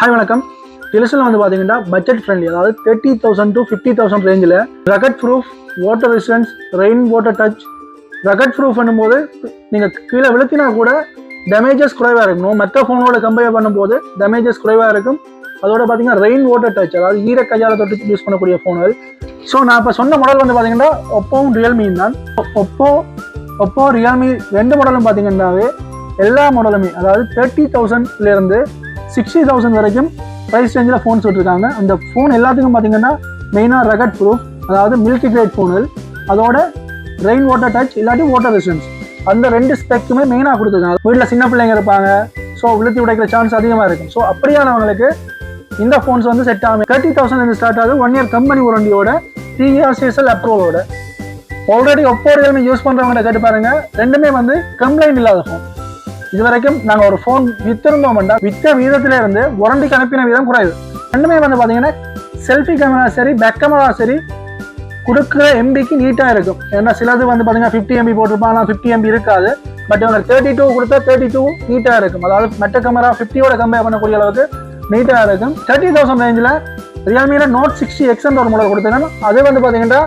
Hi வணக்கம். டெலிசனில் வந்து பார்த்தீங்கன்னா பட்ஜெட் ஃப்ரெண்ட்லி, அதாவது 30,000 to 50,000 ரேஞ்சில் rugged proof, water resistance, rain water touch. Rugged proof பண்ணும்போது நீங்கள் கீழே விழுத்தினா கூட டேமேஜஸ் குறைவாக இருக்கும். மற்ற ஃபோனோட கம்பேர் பண்ணும்போது டேமேஜஸ் குறைவாக இருக்கும். அதோட பார்த்தீங்கன்னா ரெயின் வாட்டர் டச், அதாவது ஈர கையால் தொட்டு யூஸ் பண்ணக்கூடிய ஃபோன்கள். ஸோ நான் இப்போ சொன்ன மாடல் வந்து பார்த்தீங்கன்னா ஒப்போவும் ரியல்மியும் தான். ஒப்போ ரியல்மி ரெண்டு மாடலும் பார்த்தீங்கன்னாவே எல்லா மாடலுமே, அதாவது 30,000லேருந்து 60,000 வரைக்கும் ப்ரைஸ் ரேஞ்சில் ஃபோன்ஸ் விட்டுருக்காங்க. அந்த ஃபோன் எல்லாத்துக்கும் பார்த்தீங்கன்னா மெயினாக ரகட் ப்ரூஃப், அதாவது மில்கி கிரேட் ஃபோன்கள், அதோட ரெயின் வாட்டர் டச் இல்லாட்டி வாட்டர் ரெசிஸ்டன்ஸ், அந்த ரெண்டு ஸ்பெக்குமே மெயினாக கொடுத்துருக்காங்க. வீட்டில் சின்ன பிள்ளைங்க இருப்பாங்க, ஸோ விழுத்தி உடைக்கிற சான்ஸ் அதிகமாக இருக்கும். ஸோ அப்படியானவங்களுக்கு இந்த ஃபோன்ஸ் வந்து செட் ஆகும். 30,000 ஸ்டார்ட் ஆகுது. 1 இயர் கம்பெனி வாரண்டியோட, 3 years CSL அப்ரூவலோட. ஆல்ரெடி ஒப்போ ரியல்மி யூஸ் பண்ணுறவங்க கேட்டு பாருங்க, ரெண்டுமே வந்து கம்ப்ளைண்ட் இல்லாத ஃபோன். இது வரைக்கும் நாங்கள் ஒரு ஃபோன் வித்திருந்தோம்னா வித்த வீதத்திலே இருந்து வாரண்டிக்கு அனுப்பின வீதம் குறையுது. ரெண்டுமே வந்து பார்த்தீங்கன்னா செல்ஃபி கேமரா சரி, பேக் கேமரா சரி, கொடுக்குற எம்பிக்கு நீட்டாக இருக்கும். ஏன்னா சிலது வந்து பார்த்தீங்கன்னா 50 MB போட்டிருப்பாங்க, 50 MB இருக்காது. பட் இவங்க 32 கொடுத்தா 32 நீட்டாக இருக்கும். அதாவது மெட்ட கேமரா 50யோட கம்பேர் பண்ணக்கூடிய அளவுக்கு நீட்டாக இருக்கும். 30,000 ரேஞ்சில் ரியல்மியில் Note 60X ஒரு மாடல் கொடுத்துருக்காங்க. அது வந்து பார்த்தீங்கன்னா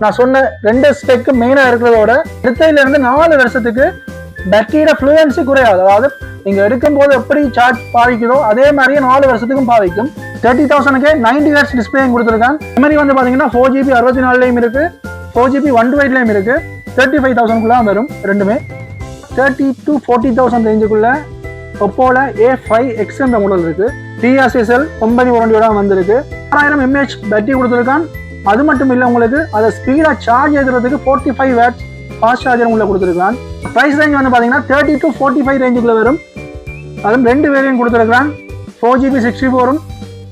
நான் சொன்ன ரெண்டு ஸ்பெக்கு மெயினாக இருக்கிறதோட எடுத்ததுலேருந்து 4 வருஷத்துக்கு பேட்டரியோட ஃப்ளூயன்சி குறையாது. அதாவது நீங்கள் எடுக்கும்போது எப்படி சார்ஜ் பாவிக்குதோ அதே மாதிரியே 4 வருஷத்துக்கும் பாவிக்கும். 30,000க்கு 90 Hz டிஸ்பிளேயும் கொடுத்துருக்காங்க. மெமரி வந்து பார்த்தீங்கன்னா 4GB 64லையும் இருக்குது, 4GB 128லையும் இருக்குது. 35,000க்குள்ளே வரும் ரெண்டுமே. 30 to 40,000 ரேஞ்சுக்குள்ள ஒப்போல A5X என்ற மாடல் இருக்குது. 3 years CSL கம்பெனி வாரண்டியோட வந்திருக்கு. 6000 mAh பேட்டரி கொடுத்துருக்கான். அது மட்டும் இல்லை, உங்களுக்கு அதை ஸ்பீடாக சார்ஜ் ஏற்றுறதுக்கு 45 watts ஃபாஸ்ட் சார்ஜர் உள்ள கொடுத்துருக்கான். ப்ரைஸ் ரேஞ்ச் வந்து பார்த்தீங்கன்னா 30 to 45 ரேஞ்சுக்குள்ள வரும். அதுவும் 2 வேரியன்ட் கொடுத்துருக்கான். 4GB 64ம்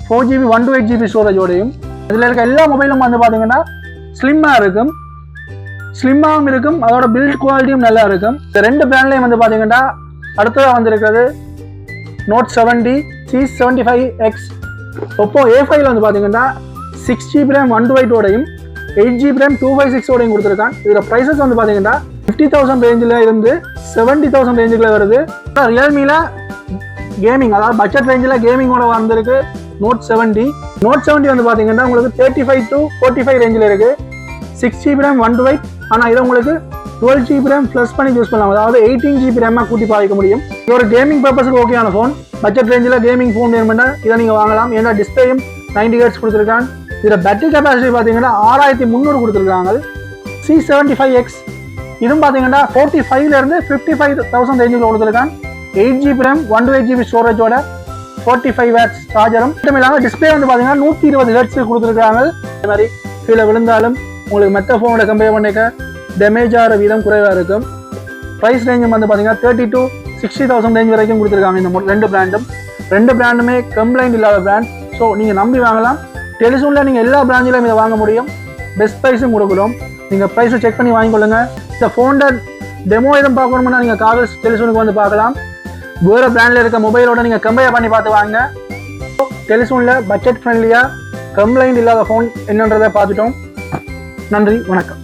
4GB 128GB ஸ்டோரேஜோடையும். இதில் இருக்க எல்லா மொபைலும் வந்து பார்த்தீங்கன்னா ஸ்லிம்மாகவும் இருக்கும். அதோட பில்ட் குவாலிட்டியும் நல்லா இருக்கும். இந்த ரெண்டு பிராண்ட்லையும் வந்து பார்த்தீங்கன்னா அடுத்ததாக வந்திருக்கிறது Note 70 C75X. ஒப்போ A5 வந்து பார்த்தீங்கன்னா 6GB RAM 128ஓடையும் 8GB RAM 256ஓடையும் கொடுத்துருக்கான். இதில் ப்ரைஸஸ் வந்து பார்த்தீங்கன்னா 50,000 ரேஞ்சில் இருந்து 70,000 ரேஞ்சுக்குள்ள வருது. ரியல்மியில் கேமிங், அதாவது பட்ஜெட் ரேஞ்சில் கேமிங்கோட வந்திருக்கு Note 70 வந்து பார்த்தீங்கன்னா உங்களுக்கு 35 to 45 ரேஞ்சில் இருக்குது. 6GB RAM 128, ஆனால் இதை உங்களுக்கு 12GB RAM ப்ளஸ் பண்ணி யூஸ் பண்ணலாம். அதாவது 18GB RAM கூட்டி பாதிக்க முடியும். இது ஒரு கேமிங் பர்பஸுக்கு ஓகேயான ஃபோன். பட்ஜெட் ரேஞ்சில் கேமிங் ஃபோன் வேணும்னா இதை நீங்கள் வாங்கலாம். ஏன்னா டிஸ்பிளேயும் 90 Hz கொடுத்துருக்கான். இதில் பேட்டரி கெப்பாசிட்டி பார்த்தீங்கன்னா 6300 கொடுத்துருக்காங்க. C75X இதுவும் பார்த்தீங்கன்னா 45லேருந்து 55,000 ரேஞ்சுக்குள்ள கொடுத்துருக்கான். 8GB RAM 128GB ஸ்டோரேஜோட 45 watts சார்ஜரும். மட்டும் இல்லாமல் டிஸ்பிளே வந்து பார்த்தீங்கன்னா 120 Hz கொடுத்துருக்காங்க. அதே மாதிரி கீழே விழுந்தாலும் உங்களுக்கு மற்ற ஃபோனோட கம்பேர் பண்ணிக்க டேமேஜ் ஆகிற வீதம் குறைவாக இருக்கும். ப்ரைஸ் ரேஞ்சும் வந்து பார்த்தீங்கன்னா 30 to 60,000 ரேஞ்ச் வரைக்கும் கொடுத்துருக்காங்க. இந்த ரெண்டு பிராண்டுமே கம்ப்ளைண்ட் இல்லாத பிராண்ட். ஸோ நீங்கள் நம்பி வாங்கலாம். டெலிசோனில் நீங்கள் எல்லா பிராஞ்சிலும் இதை வாங்க முடியும். பெஸ்ட் ப்ரைஸும் கொடுக்குறோம். நீங்கள் ப்ரைஸை செக் பண்ணி வாங்கிக்கொள்ளுங்க. இந்த ஃபோனோட டெமோ எதுவும் பார்க்கணும்னா நீங்கள் காவல்ஸ் டெலிசோனுக்கு வந்து பார்க்கலாம். வேறு பிராண்டில் இருக்க மொபைலோட நீங்கள் கம்பேர் பண்ணி பார்த்து வாங்க. டெலிசோனில் பட்ஜெட் ஃப்ரெண்ட்லியாக கம்ப்ளைண்ட் இல்லாத ஃபோன் என்னன்றதை பார்த்துட்டோம். நன்றி, வணக்கம்.